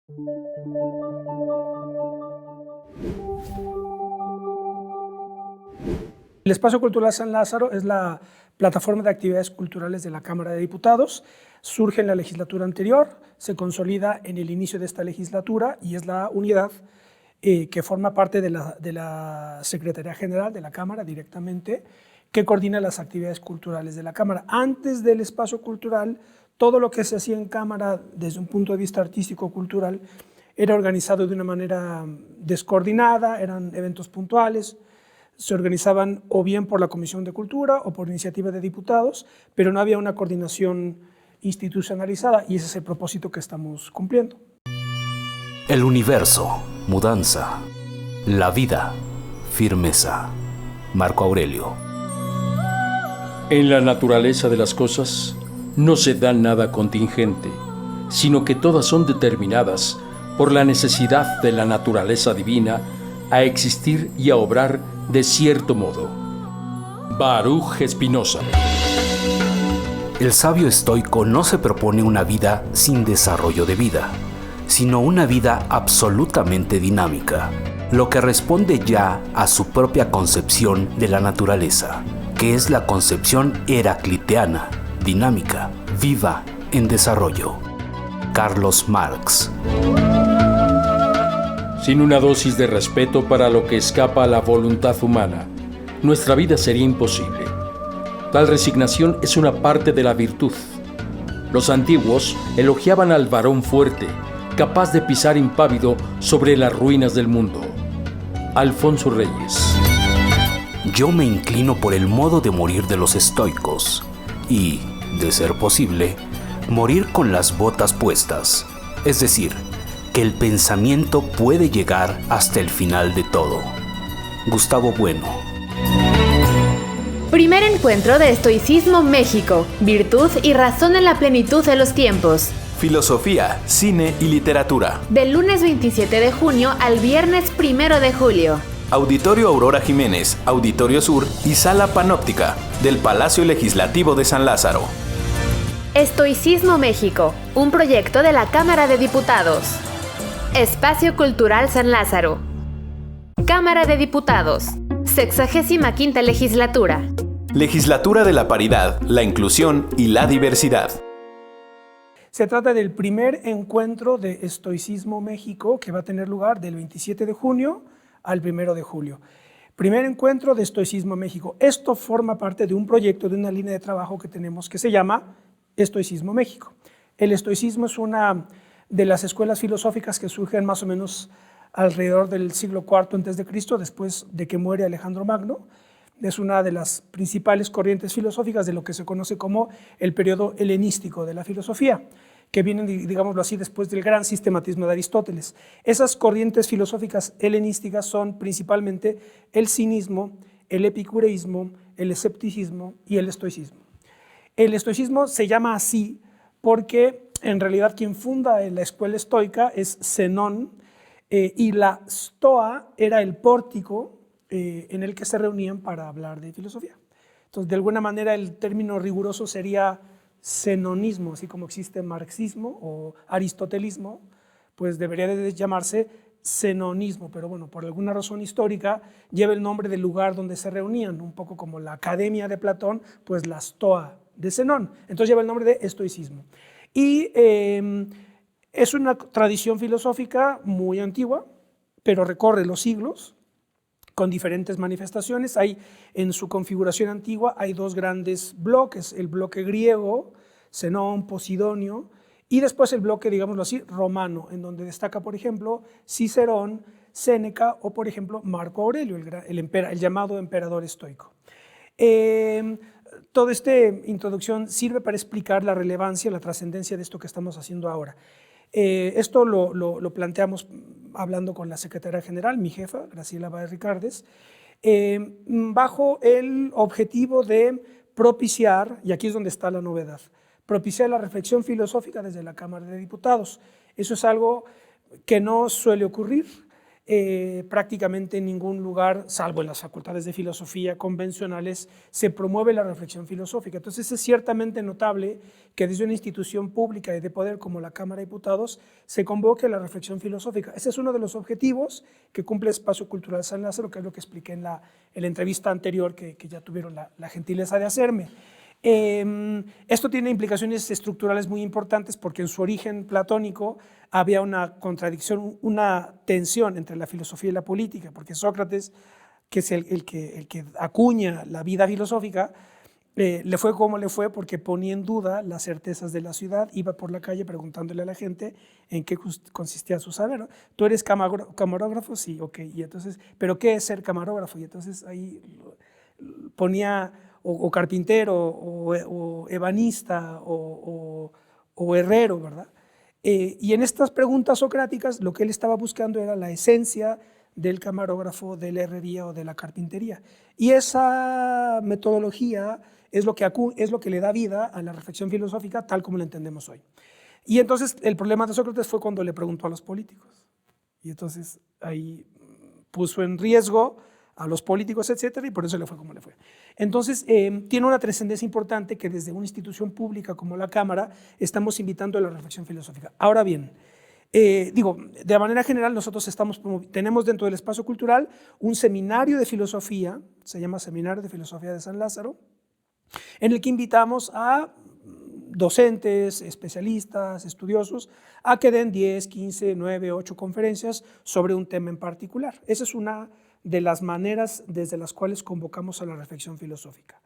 El Espacio Cultural San Lázaro es la plataforma de actividades culturales de la Cámara de Diputados. Surge en la legislatura anterior, se consolida en el inicio de esta legislatura y es la unidad que forma parte de la Secretaría General de la Cámara directamente, que coordina las actividades culturales de la Cámara. Antes del espacio cultural, todo lo que se hacía en Cámara desde un punto de vista artístico-cultural era organizado de una manera descoordinada, eran eventos puntuales, se organizaban o bien por la Comisión de Cultura o por iniciativa de diputados, pero no había una coordinación institucionalizada y ese es el propósito que estamos cumpliendo. El universo, mudanza. La vida, firmeza. Marco Aurelio. En la naturaleza de las cosas no se da nada contingente, sino que todas son determinadas por la necesidad de la naturaleza divina a existir y a obrar de cierto modo. Baruch Spinoza. El sabio estoico no se propone una vida sin desarrollo de vida, sino una vida absolutamente dinámica, lo que responde ya a su propia concepción de la naturaleza, que es la concepción heracliteana, dinámica, viva, en desarrollo. Carlos Marx. Sin una dosis de respeto para lo que escapa a la voluntad humana, nuestra vida sería imposible. Tal resignación es una parte de la virtud. Los antiguos elogiaban al varón fuerte, capaz de pisar impávido sobre las ruinas del mundo. Alfonso Reyes. Yo me inclino por el modo de morir de los estoicos y, de ser posible, morir con las botas puestas, es decir, que el pensamiento puede llegar hasta el final de todo. Gustavo Bueno. Primer encuentro de Estoicismo México, virtud y razón en la plenitud de los tiempos. Filosofía, cine y literatura. Del lunes 27 de junio al viernes 1 de julio. Auditorio Aurora Jiménez, Auditorio Sur y Sala Panóptica del Palacio Legislativo de San Lázaro. Estoicismo México, un proyecto de la Cámara de Diputados. Espacio Cultural San Lázaro. Cámara de Diputados. 65ª Legislatura. Legislatura de la Paridad, la Inclusión y la Diversidad. Se trata del primer encuentro de Estoicismo México que va a tener lugar del 27 de junio al 1 de julio. Primer encuentro de Estoicismo México. Esto forma parte de un proyecto, de una línea de trabajo que tenemos que se llama Estoicismo México. El estoicismo es una de las escuelas filosóficas que surgen más o menos alrededor del siglo IV a.C., después de que muere Alejandro Magno. Es una de las principales corrientes filosóficas de lo que se conoce como el periodo helenístico de la filosofía, que vienen, digámoslo así, después del gran sistematismo de Aristóteles. Esas corrientes filosóficas helenísticas son principalmente el cinismo, el epicureísmo, el escepticismo y el estoicismo. El estoicismo se llama así porque en realidad quien funda la escuela estoica es Zenón, y la stoa era el pórtico en el que se reunían para hablar de filosofía. Entonces, de alguna manera, el término riguroso sería zenonismo, así como existe marxismo o aristotelismo, pues debería de llamarse zenonismo, pero bueno, por alguna razón histórica lleva el nombre del lugar donde se reunían, un poco como la Academia de Platón, pues la stoa de Zenón, entonces lleva el nombre de estoicismo. Y es una tradición filosófica muy antigua, pero recorre los siglos con diferentes manifestaciones. Hay, en su configuración antigua hay dos grandes bloques, el bloque griego, Zenón, Posidonio, y después el bloque, digámoslo así, romano, en donde destaca, por ejemplo, Cicerón, Séneca o, por ejemplo, Marco Aurelio, el llamado emperador estoico. Toda esta introducción sirve para explicar la relevancia, la trascendencia de esto que estamos haciendo ahora. Esto lo planteamos hablando con la secretaria general, mi jefa, Graciela Báez Ricardes, bajo el objetivo de propiciar, y aquí es donde está la novedad, propiciar la reflexión filosófica desde la Cámara de Diputados. Eso es algo que no suele ocurrir. prácticamente en ningún lugar, salvo en las facultades de filosofía convencionales, se promueve la reflexión filosófica. Entonces es ciertamente notable que desde una institución pública y de poder como la Cámara de Diputados se convoque la reflexión filosófica. Ese es uno de los objetivos que cumple Espacio Cultural San Lázaro, que es lo que expliqué en la entrevista anterior que ya tuvieron la gentileza de hacerme. Esto tiene implicaciones estructurales muy importantes porque en su origen platónico había una contradicción, una tensión entre la filosofía y la política, porque Sócrates, que es el que acuña la vida filosófica, le fue como le fue porque ponía en duda las certezas de la ciudad, iba por la calle preguntándole a la gente en qué consistía su saber, ¿no? ¿Tú eres camarógrafo? Sí, ok, y entonces, ¿pero qué es ser camarógrafo? Y entonces ahí ponía o carpintero, o ebanista, o herrero, ¿verdad? Y en estas preguntas socráticas lo que él estaba buscando era la esencia del camarógrafo, de la herrería o de la carpintería. Y esa metodología es lo que le da vida a la reflexión filosófica tal como la entendemos hoy. Y entonces el problema de Sócrates fue cuando le preguntó a los políticos. Y entonces ahí puso en riesgo a los políticos, etcétera, y por eso le fue como le fue. Entonces, tiene una trascendencia importante que desde una institución pública como la Cámara estamos invitando a la reflexión filosófica. Ahora bien, de manera general nosotros tenemos dentro del espacio cultural un seminario de filosofía, se llama Seminario de Filosofía de San Lázaro, en el que invitamos a docentes, especialistas, estudiosos, a que den 10, 15, 9, 8 conferencias sobre un tema en particular. Esa es una de las maneras desde las cuales convocamos a la reflexión filosófica.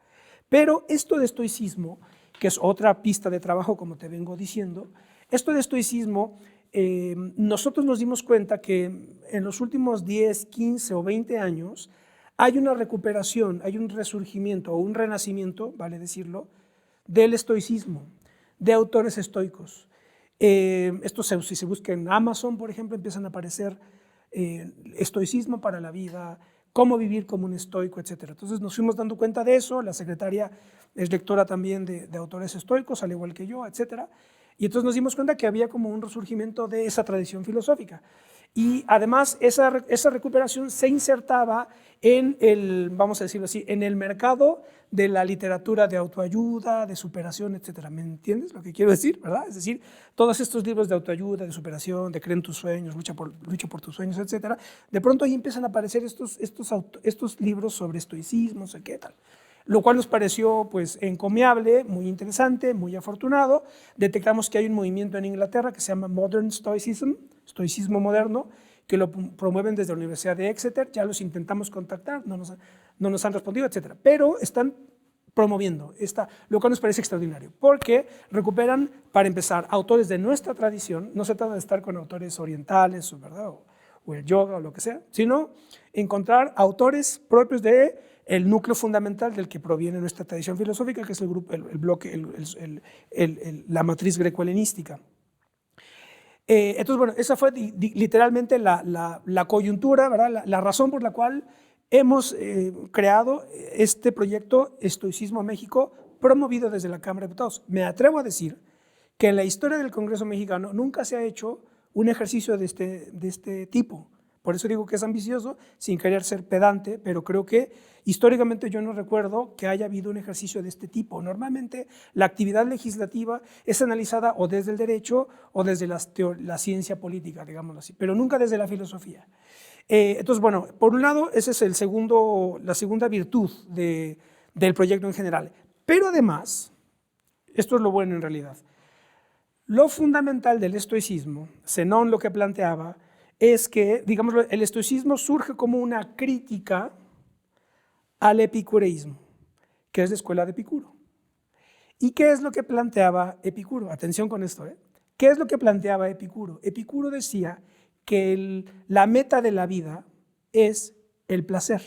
Pero esto de estoicismo, que es otra pista de trabajo, como te vengo diciendo, esto de estoicismo, nosotros nos dimos cuenta que en los últimos 10, 15 o 20 años hay una recuperación, hay un resurgimiento o un renacimiento, vale decirlo, del estoicismo, de autores estoicos. Esto si se busca en Amazon, por ejemplo, empiezan a aparecer estoicismo para la vida, cómo vivir como un estoico, etc. Entonces nos fuimos dando cuenta de eso, la secretaria es lectora también de autores estoicos, al igual que yo, etc. Y entonces nos dimos cuenta que había como un resurgimiento de esa tradición filosófica. Y además esa recuperación se insertaba en vamos a decirlo así, en el mercado de la literatura de autoayuda, de superación, etc. ¿Me entiendes lo que quiero decir? ¿Verdad? Es decir, todos estos libros de autoayuda, de superación, de cree en tus sueños, lucha por tus sueños, etc. De pronto ahí empiezan a aparecer estos libros sobre estoicismo, no sé qué tal. Lo cual nos pareció pues encomiable, muy interesante, muy afortunado. Detectamos que hay un movimiento en Inglaterra que se llama Modern Stoicism, estoicismo moderno, que lo promueven desde la Universidad de Exeter. Ya los intentamos contactar, no nos han respondido, etc. Pero están promoviendo lo cual nos parece extraordinario, porque recuperan, para empezar, autores de nuestra tradición. No se trata de estar con autores orientales, ¿verdad? O el yoga o lo que sea, sino encontrar autores propios del núcleo fundamental del que proviene nuestra tradición filosófica, que es el bloque, la matriz greco-helenística. Entonces, bueno, esa fue literalmente la coyuntura, ¿verdad? La razón por la cual hemos creado este proyecto Estoicismo México, promovido desde la Cámara de Diputados. Me atrevo a decir que en la historia del Congreso mexicano nunca se ha hecho un ejercicio de este tipo. Por eso digo que es ambicioso, sin querer ser pedante, pero creo que históricamente yo no recuerdo que haya habido un ejercicio de este tipo. Normalmente la actividad legislativa es analizada o desde el derecho o desde la ciencia política, digámoslo así, pero nunca desde la filosofía. Entonces, bueno, por un lado, esa es la segunda virtud del proyecto en general. Pero además, esto es lo bueno en realidad, lo fundamental del estoicismo, Zenón lo que planteaba, es que, digamos, el estoicismo surge como una crítica al epicureísmo, que es la escuela de Epicuro. ¿Y qué es lo que planteaba Epicuro? Atención con esto, ¿eh? ¿Qué es lo que planteaba Epicuro? Epicuro decía que la meta de la vida es el placer.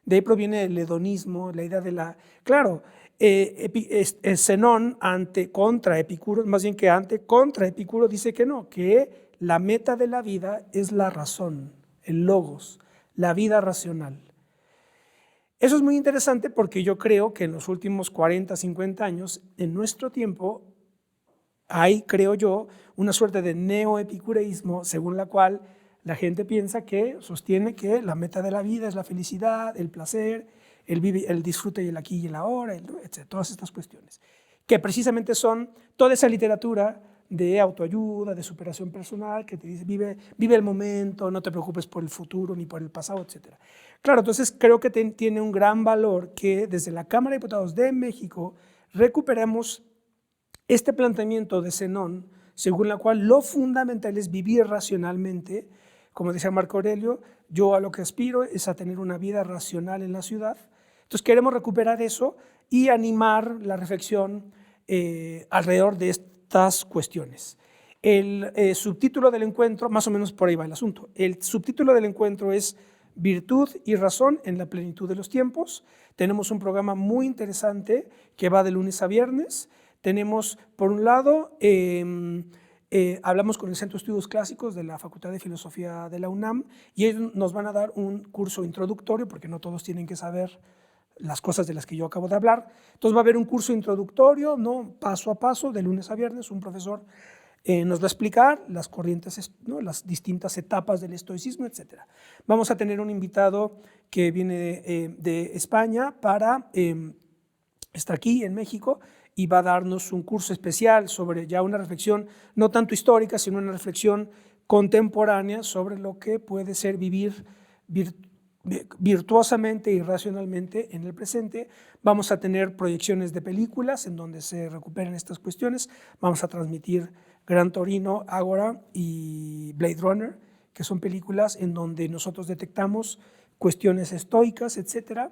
De ahí proviene el hedonismo, la idea de la... Claro, Zenón contra Epicuro, más bien que contra Epicuro dice que no, que la meta de la vida es la razón, el logos, la vida racional. Eso es muy interesante porque yo creo que en los últimos 40, 50 años, en nuestro tiempo, hay, creo yo, una suerte de neoepicureísmo según la cual la gente sostiene que la meta de la vida es la felicidad, el placer, el disfrute y el aquí y el ahora, etc. Todas estas cuestiones, que precisamente son toda esa literatura de autoayuda, de superación personal, que te dice, vive el momento, no te preocupes por el futuro ni por el pasado, etc. Claro, entonces creo que tiene un gran valor que desde la Cámara de Diputados de México recuperemos este planteamiento de Zenón, según la cual lo fundamental es vivir racionalmente. Como decía Marco Aurelio, yo a lo que aspiro es a tener una vida racional en la ciudad. Entonces queremos recuperar eso y animar la reflexión alrededor de estas cuestiones. El subtítulo del encuentro, más o menos por ahí va el asunto, el subtítulo del encuentro es Virtud y razón en la plenitud de los tiempos. Tenemos un programa muy interesante que va de lunes a viernes. Tenemos, por un lado, hablamos con el Centro de Estudios Clásicos de la Facultad de Filosofía de la UNAM y ellos nos van a dar un curso introductorio, porque no todos tienen que saber las cosas de las que yo acabo de hablar. Entonces va a haber un curso introductorio, ¿no? Paso a paso, de lunes a viernes. Un profesor nos va a explicar las corrientes, ¿no? Las distintas etapas del estoicismo, etc. Vamos a tener un invitado que viene de España está aquí en México y va a darnos un curso especial sobre ya una reflexión no tanto histórica, sino una reflexión contemporánea sobre lo que puede ser vivir virtuosamente y racionalmente en el presente. Vamos a tener proyecciones de películas en donde se recuperan estas cuestiones. Vamos a transmitir Gran Torino, Ágora y Blade Runner, que son películas en donde nosotros detectamos cuestiones estoicas, etc.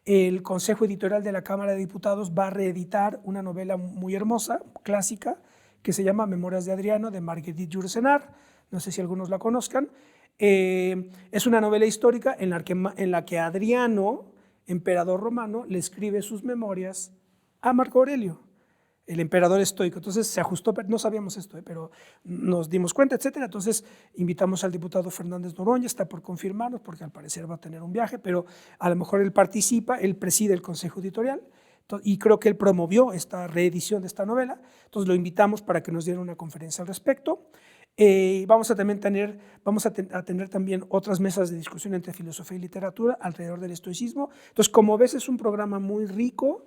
El Consejo Editorial de la Cámara de Diputados va a reeditar una novela muy hermosa, clásica, que se llama Memorias de Adriano, de Marguerite Yourcenar. No sé si algunos la conozcan. Es una novela histórica en la que Adriano, emperador romano, le escribe sus memorias a Marco Aurelio, el emperador estoico. Entonces se ajustó, no sabíamos esto, pero nos dimos cuenta, etc. Entonces invitamos al diputado Fernández Noroña, está por confirmarnos, porque al parecer va a tener un viaje, pero a lo mejor él participa, él preside el Consejo Editorial, y creo que él promovió esta reedición de esta novela. Entonces lo invitamos para que nos diera una conferencia al respecto. Vamos a tener también otras mesas de discusión entre filosofía y literatura alrededor del estoicismo. Entonces, como ves, es un programa muy rico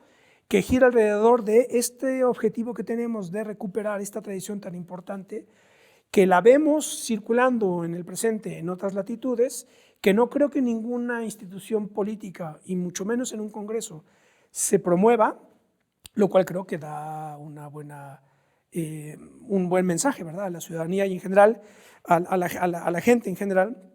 que gira alrededor de este objetivo que tenemos de recuperar esta tradición tan importante, que la vemos circulando en el presente en otras latitudes, que no creo que ninguna institución política, y mucho menos en un congreso, se promueva, lo cual creo que da un buen mensaje, ¿verdad?, a la ciudadanía y en general, a la gente en general,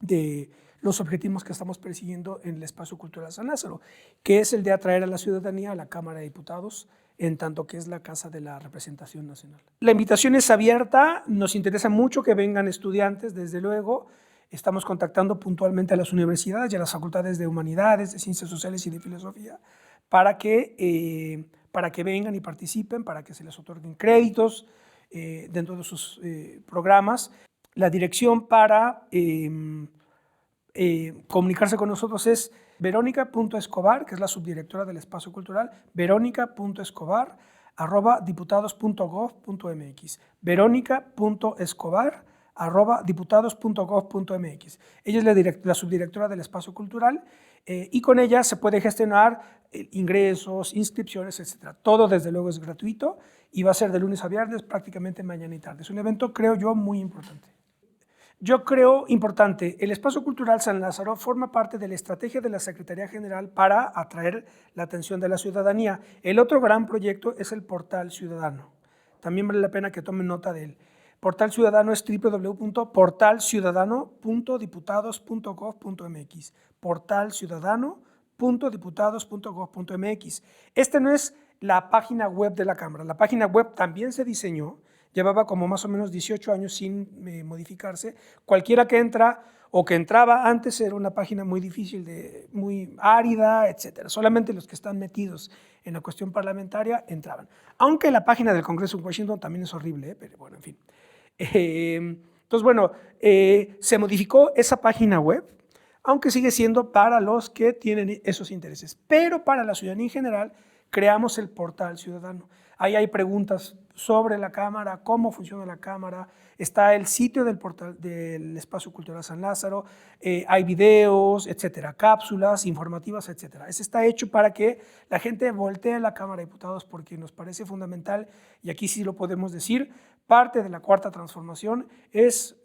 de los objetivos que estamos persiguiendo en el Espacio Cultural San Lázaro, que es el de atraer a la ciudadanía a la Cámara de Diputados, en tanto que es la casa de la representación nacional. La invitación es abierta, nos interesa mucho que vengan estudiantes, desde luego. Estamos contactando puntualmente a las universidades y a las facultades de humanidades, de ciencias sociales y de filosofía, para que vengan y participen, para que se les otorguen créditos dentro de sus programas. La dirección para comunicarse con nosotros es Verónica.Escobar, que es la subdirectora del Espacio Cultural, verónica.escobar@diputados.gov.mx, verónica.escobar@diputados.gov.mx. Ella es la subdirectora del Espacio Cultural y con ella se puede gestionar ingresos, inscripciones, etc. Todo, desde luego, es gratuito y va a ser de lunes a viernes, prácticamente mañana y tarde. Es un evento, creo yo, muy importante. Yo creo importante, el Espacio Cultural San Lázaro forma parte de la estrategia de la Secretaría General para atraer la atención de la ciudadanía. El otro gran proyecto es el Portal Ciudadano. También vale la pena que tomen nota de él. Portal Ciudadano es www.portalciudadano.diputados.gov.mx, portalciudadano.diputados.gov.mx. Este no es la página web de la Cámara. La página web también se diseñó, llevaba como más o menos 18 años sin modificarse. Cualquiera que entra o que entraba antes era una página muy difícil, muy árida, etc. Solamente los que están metidos en la cuestión parlamentaria entraban. Aunque la página del Congreso en Washington también es horrible, pero bueno, en fin. Entonces, bueno, se modificó esa página web, aunque sigue siendo para los que tienen esos intereses. Pero para la ciudadanía en general, creamos el portal ciudadano. Ahí hay preguntas sobre la Cámara, cómo funciona la Cámara, está el sitio del portal del Espacio Cultural San Lázaro, hay videos, etcétera, cápsulas informativas, etcétera. Eso está hecho para que la gente voltee a la Cámara de Diputados porque nos parece fundamental, y aquí sí lo podemos decir, parte de la Cuarta Transformación es,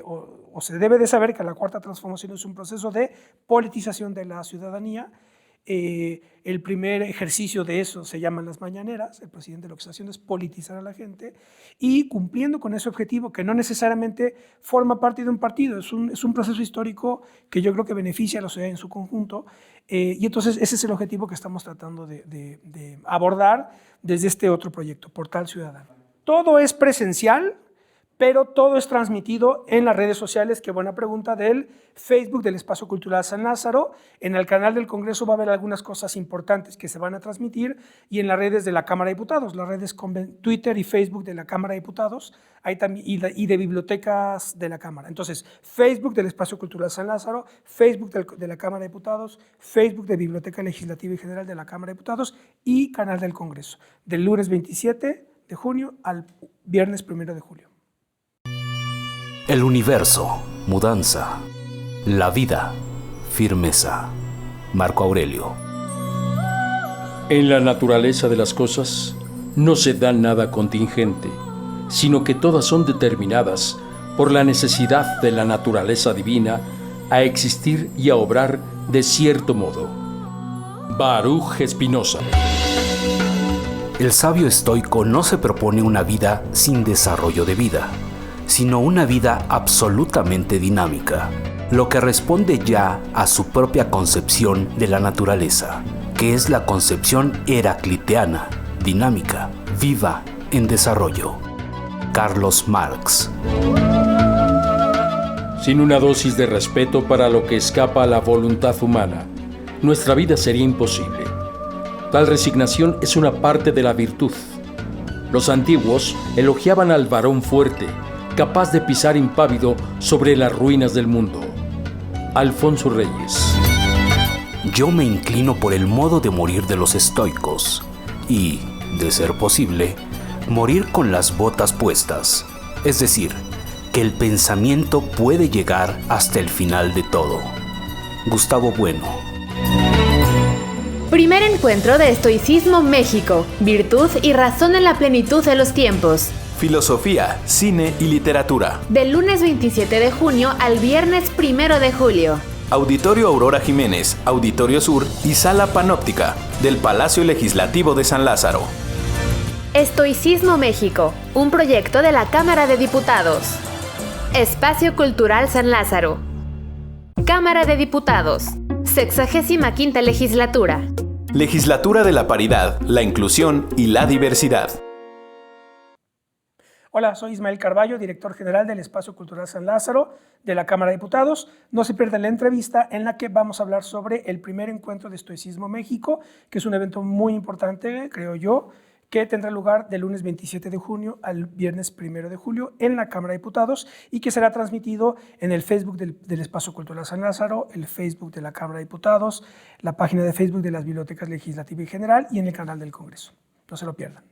o se debe de saber que la Cuarta Transformación es un proceso de politización de la ciudadanía. El primer ejercicio de eso se llaman las mañaneras. El presidente lo que está haciendo es politizar a la gente y cumpliendo con ese objetivo que no necesariamente forma parte de un partido, es un proceso histórico que yo creo que beneficia a la sociedad en su conjunto, y entonces ese es el objetivo que estamos tratando de abordar desde este otro proyecto, Portal Ciudadano. Todo es presencial, pero todo es transmitido en las redes sociales, qué buena pregunta, del Facebook del Espacio Cultural San Lázaro. En el canal del Congreso va a haber algunas cosas importantes que se van a transmitir, y en las redes de la Cámara de Diputados, las redes Twitter y Facebook de la Cámara de Diputados, hay también, y de bibliotecas de la Cámara. Entonces, Facebook del Espacio Cultural San Lázaro, Facebook de la Cámara de Diputados, Facebook de Biblioteca Legislativa y General de la Cámara de Diputados y canal del Congreso, del lunes 27 de junio al viernes 1 de julio. El universo, mudanza. La vida, firmeza. Marco Aurelio. En la naturaleza de las cosas no se da nada contingente, sino que todas son determinadas por la necesidad de la naturaleza divina a existir y a obrar de cierto modo. Baruch Spinoza. El sabio estoico no se propone una vida sin desarrollo de vida, sino una vida absolutamente dinámica, lo que responde ya a su propia concepción de la naturaleza, que es la concepción heracliteana, dinámica, viva, en desarrollo. Carlos Marx. Sin una dosis de respeto para lo que escapa a la voluntad humana, nuestra vida sería imposible. Tal resignación es una parte de la virtud. Los antiguos elogiaban al varón fuerte, capaz de pisar impávido sobre las ruinas del mundo. Alfonso Reyes. Yo me inclino por el modo de morir de los estoicos y, de ser posible, morir con las botas puestas, es decir, que el pensamiento puede llegar hasta el final de todo. Gustavo Bueno. Primer encuentro de Estoicismo México, virtud y razón en la plenitud de los tiempos. Filosofía, cine y literatura. Del lunes 27 de junio al viernes 1 de julio. Auditorio Aurora Jiménez, Auditorio Sur y Sala Panóptica del Palacio Legislativo de San Lázaro. Estoicismo México, un proyecto de la Cámara de Diputados. Espacio Cultural San Lázaro. Cámara de Diputados. 65ª Legislatura. Legislatura de la Paridad, la Inclusión y la Diversidad. Hola, soy Ismael Carballo, director general del Espacio Cultural San Lázaro de la Cámara de Diputados. No se pierdan la entrevista en la que vamos a hablar sobre el primer encuentro de Estoicismo México, que es un evento muy importante, creo yo, que tendrá lugar del lunes 27 de junio al viernes 1 de julio en la Cámara de Diputados y que será transmitido en el Facebook del Espacio Cultural San Lázaro, el Facebook de la Cámara de Diputados, la página de Facebook de las Bibliotecas Legislativa y General y en el canal del Congreso. No se lo pierdan.